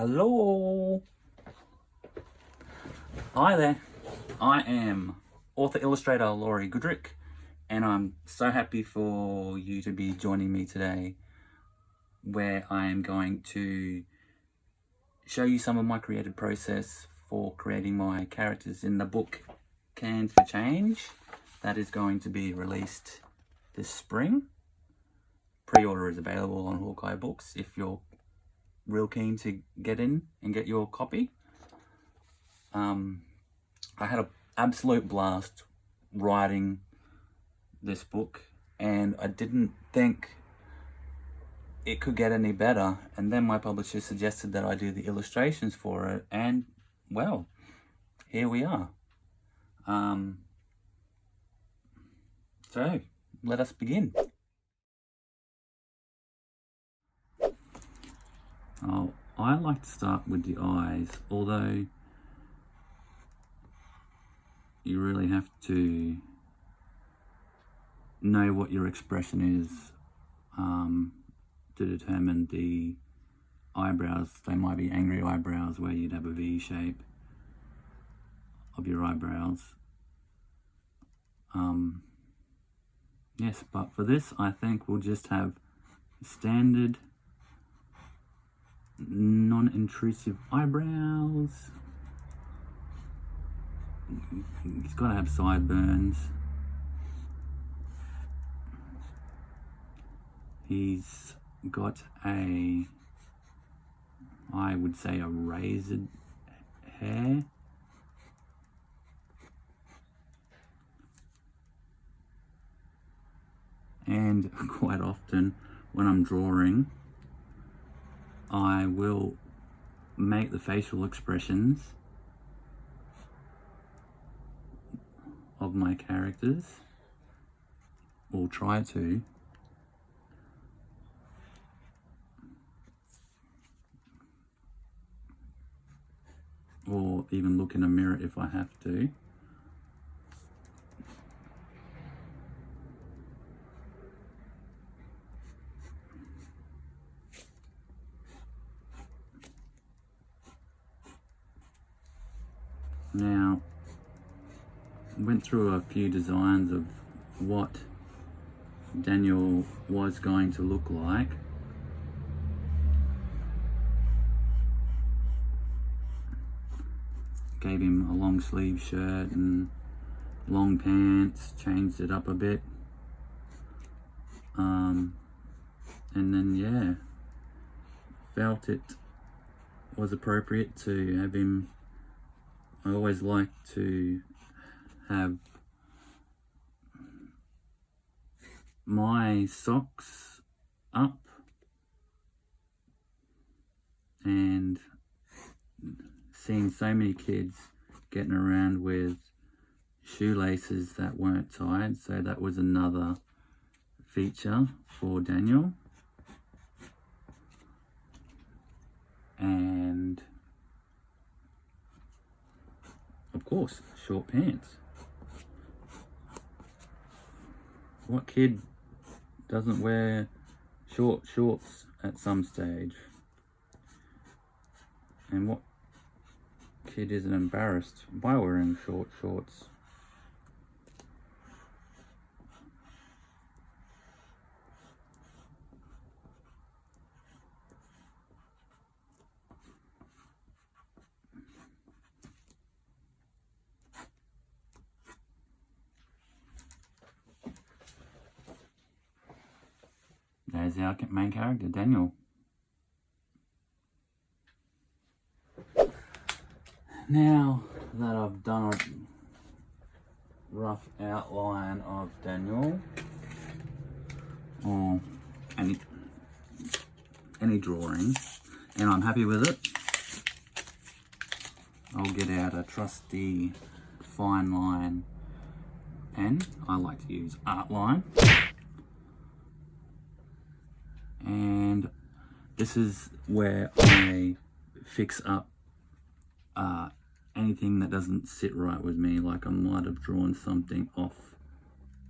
Hello. Hi there. I am author illustrator Lawrey Goodrick, and I'm so happy for you to be joining me today, where I am going to show you some of my creative process for creating my characters in the book Canned for Change that is going to be released this spring. Pre-order is available on Hawkeye Books if you're real keen to get in and get your copy. I had an absolute blast writing this book, and I didn't think it could get any better. And then my publisher suggested that I do the illustrations for it, and well, here we are. So let us begin. Oh, I like to start with the eyes, although you really have to know what your expression is to determine the eyebrows. They might be angry eyebrows where you'd have a V shape of your eyebrows. Yes, but for this I think we'll just have standard non-intrusive eyebrows. He's got to have sideburns. He's got I would say a razored hair. And quite often when I'm drawing, I will make the facial expressions of my characters, or try to, or even look in a mirror if I have to. Now, went through a few designs of what Daniel was going to look like. Gave him a long sleeve shirt and long pants, changed it up a bit. And then yeah, felt it was appropriate to have him. I always like to have my socks up, and seeing so many kids getting around with shoelaces that weren't tied, so that was another feature for Daniel. And of course, short pants. What kid doesn't wear short shorts at some stage? And what kid isn't embarrassed by wearing short shorts? There's our main character, Daniel. Now that I've done a rough outline of Daniel, or any drawing, and I'm happy with it, I'll get out a trusty fine line pen. I like to use Art Line. And this is where I fix up anything that doesn't sit right with me, like I might have drawn something off,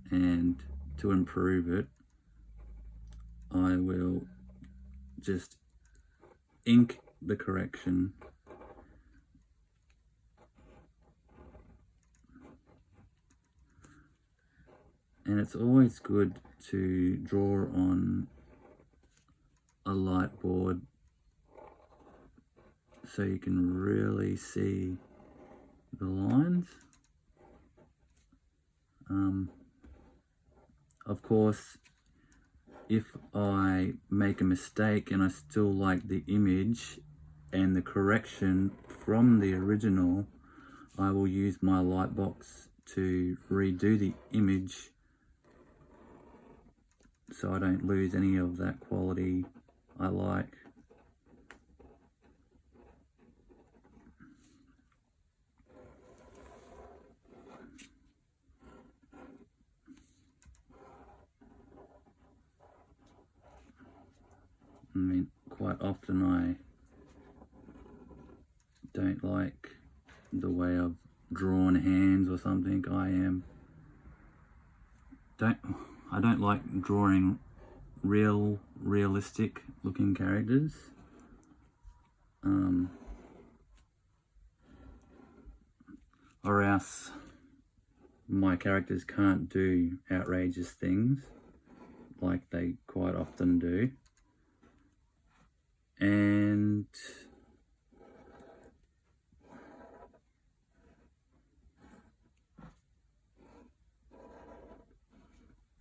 and to improve it I will just ink the correction. And it's always good to draw on a light board so you can really see the lines. Of course, if I make a mistake and I still like the image and the correction from the original, I will use my lightbox to redo the image so I don't lose any of that quality I like. I mean, quite often I don't like the way I've drawn hands or something. I don't like drawing realistic looking characters. Or else my characters can't do outrageous things like they quite often do. And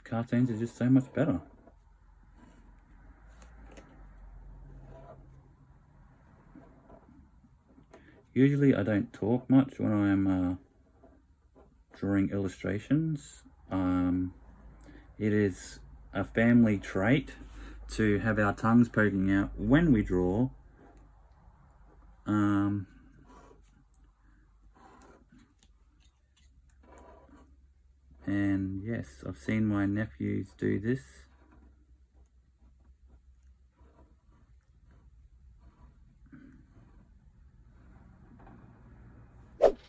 cartoons are just so much better. Usually I don't talk much when I'm drawing illustrations. It is a family trait to have our tongues poking out when we draw. And yes, I've seen my nephews do this.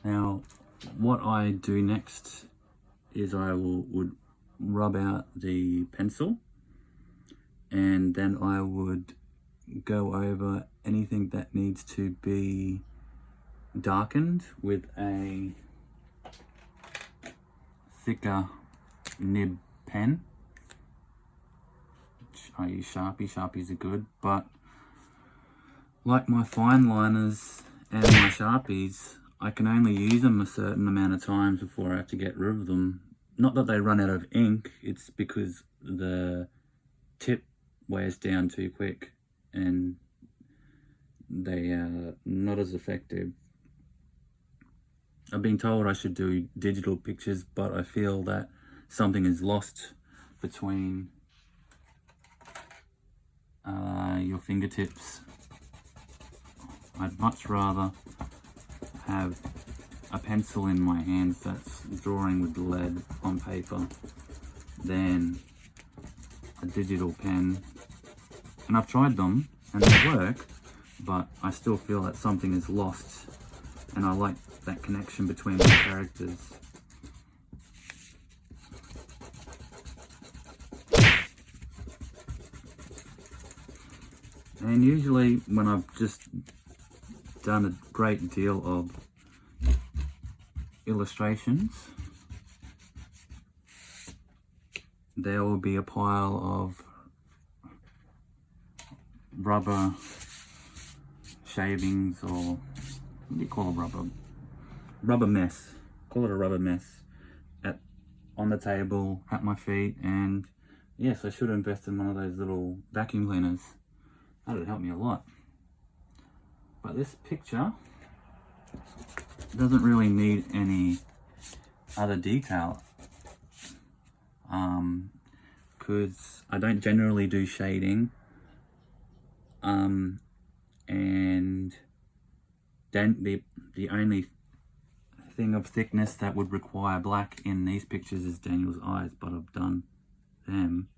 Now, what I do next is I would rub out the pencil, and then I would go over anything that needs to be darkened with a thicker nib pen. I use Sharpie. Sharpies are good, but like my fine liners and my Sharpies, I can only use them a certain amount of times before I have to get rid of them. Not that they run out of ink, it's because the tip wears down too quick and they are not as effective. I've been told I should do digital pictures, but I feel that something is lost between your fingertips. I'd much rather have a pencil in my hands that's drawing with lead on paper than a digital pen. And I've tried them and they work, but I still feel that something is lost, and I like that connection between the characters. And usually when I've just done a great deal of illustrations, there will be a pile of rubber shavings, or what do you call a rubber mess, call it a rubber mess, on the table at my feet. And yes, I should invest in one of those little vacuum cleaners. That would help me a lot. But this picture doesn't really need any other detail, because I don't generally do shading, and then the only thing of thickness that would require black in these pictures is Daniel's eyes, but I've done them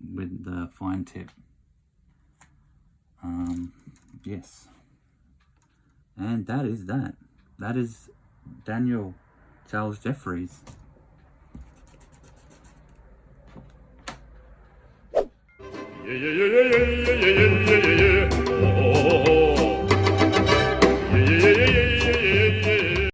with the fine tip. Yes, and that is that. That is Daniel Charles Jeffries. Yeah, yeah, yeah, yeah, yeah, yeah, yeah, yeah, yeah.